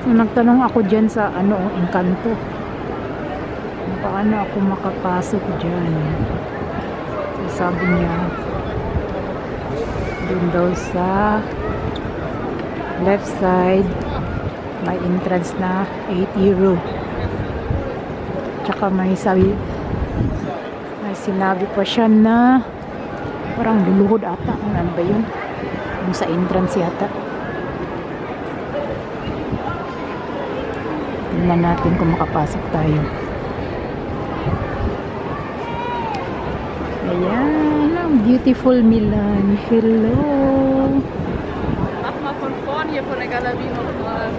So, nagtanong ako dyan sa Encanto. Paano ako makapasok dyan? So, sabi niya, dun daw sa left side, may entrance na 8 euro. Tsaka may sinabi pa siya na parang luluhod ata. Ano ba yun? Yung sa entrance yata. Tingnan natin kung makapasok tayo. Ayan, ang beautiful Milan. Hello! Mach mal von vorn hier von der Galerie nochmal.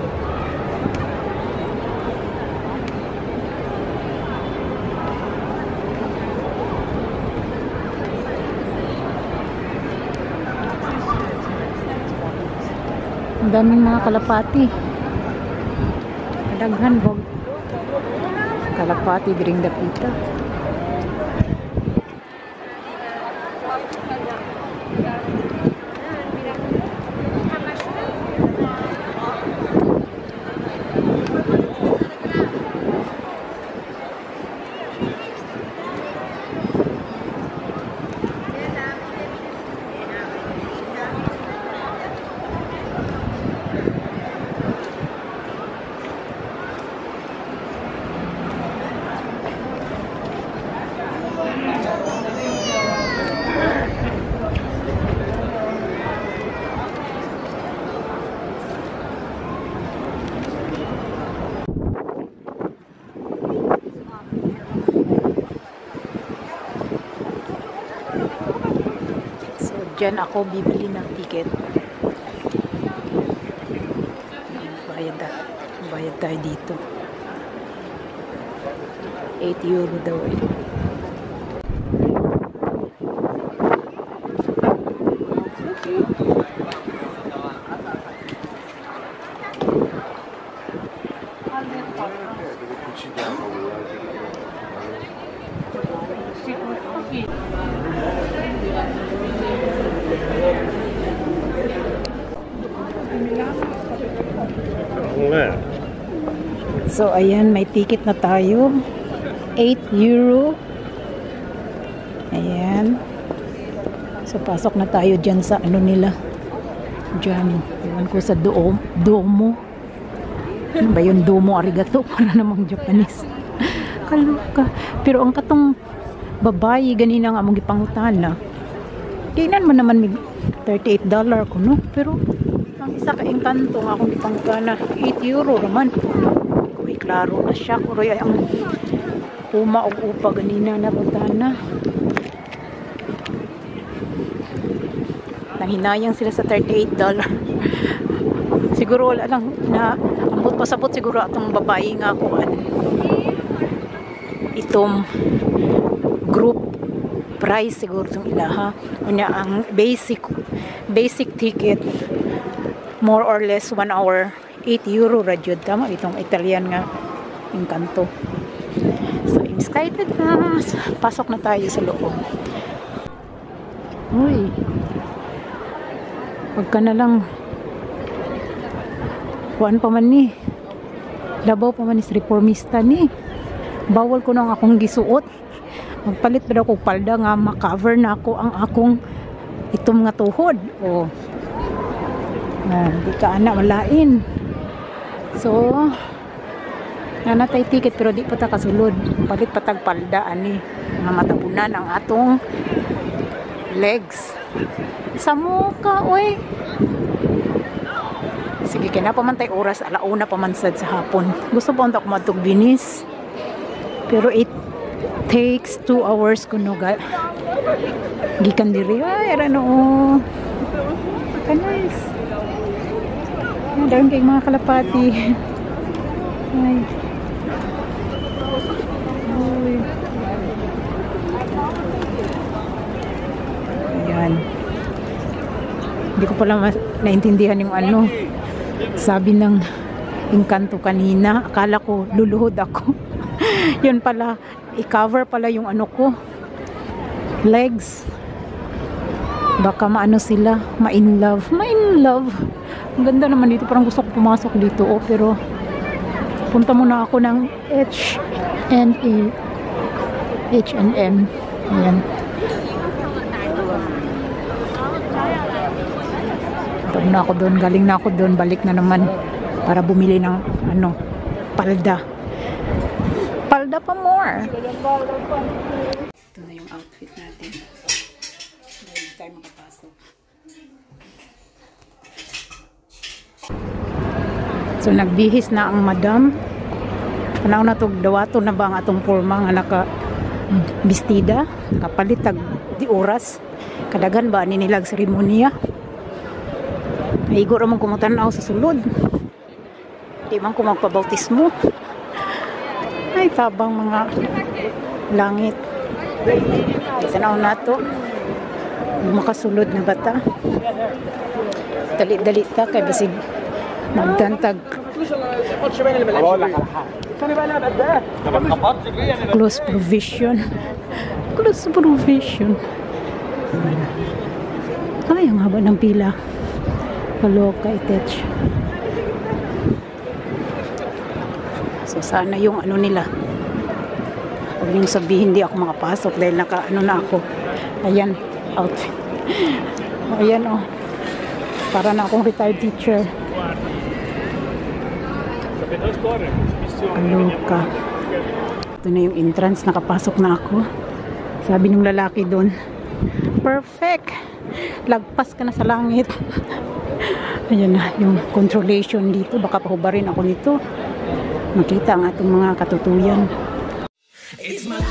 Ang daming mga kalapati. Daghan bog kalapati diring dapita. Diyan ako bibili ng ticket. Bayad tayo dito. 8 euro daw eh. So ayan, may ticket na tayo. 8 euro. Ayan. So pasok na tayo dyan sa ano nila. Dyan. Iwan ko sa Domo. Ano ba yun? Domo arigato. Para namang Japanese. Kaluka. Pero ang katong babae, ganina nga mong ipangutana. Kailan mo naman may $38 ko, no? Pero ang isa ka engkanto nga akong ipangutana. 8 euro naman. Uy, klaro na siya. Kuroy ay ang uma o upa ganina na butana. Nanghinayang sila sa $38. Siguro wala lang na ambot pasabot siguro atong babae nga kuan. Itong group price siguro itong ilaha. Unya ang basic ticket more or less 1 hour 8 euro radyod. Tama itong Italian nga engkanto. So excited na. Pasok na tayo sa loob. Uy. Huwag ka na lang kuan pa man ni. Labaw pa man ni reformista ni. Bawal ko nang akong gisuot. Magpalit pa daw ko palda nga makover na ako ang akong itom nga tuhod. O. Di ka anak malain. So, nanatay ticket pero di pa ta kasulod. Palit patag palda ani nga matabunan ang atong legs. Sa muka, oy. Sige, kaya na pamantay oras, alauna pamansad sa hapon. Gusto po ako matug Venice. Pero it takes 2 hours kuno ga. Gikan diri. Ay, ano. Kanis. Daron kay mga kalapati. Ay. Uy. Ayan. Hindi ko pala naintindihan yung ano. Sabi ng engkanto kanina. Akala ko luluhod ako. Yun pala. I-cover pala yung ano ko. Legs. Baka maano sila. Ma-in love. Ma-in love. Ang ganda naman dito. Parang gusto ko pumasok dito. Oh, pero punta muna ako ng H&M. Ayan. Punta muna ako doon. Galing na ako doon. Balik na naman para bumili ng ano, palda. Palda pa more. Ito na yung outfit natin. Hindi tayo makapasok. So nagbihis na ang madam. Kanaw na to dawato na ba ang atong porma nga naka bistida, kapalit tag di oras. Kadagan ba ni nilag seremonya? Naigo ra man kumutanaw sa sulod. Di man ko magpabautismo. Ay tabang mga langit. Tanaw na to. Makasulod na bata. Dali-dali ta kay basig magdantag close provision ay ang haba ng pila kaloka itech. So sana yung ano nila huwag niyong sabihin hindi ako makapasok dahil naka ano na ako. Ayan outfit. Ayan oh, para na akong retired teacher. Kaloka. Ito na yung entrance. Nakapasok na ako. Sabi ng lalaki doon, perfect! Lagpas ka na sa langit. Ayan na yung controlation dito. Baka pahubarin ako nito. Makita ang atong mga katutuyan. It's my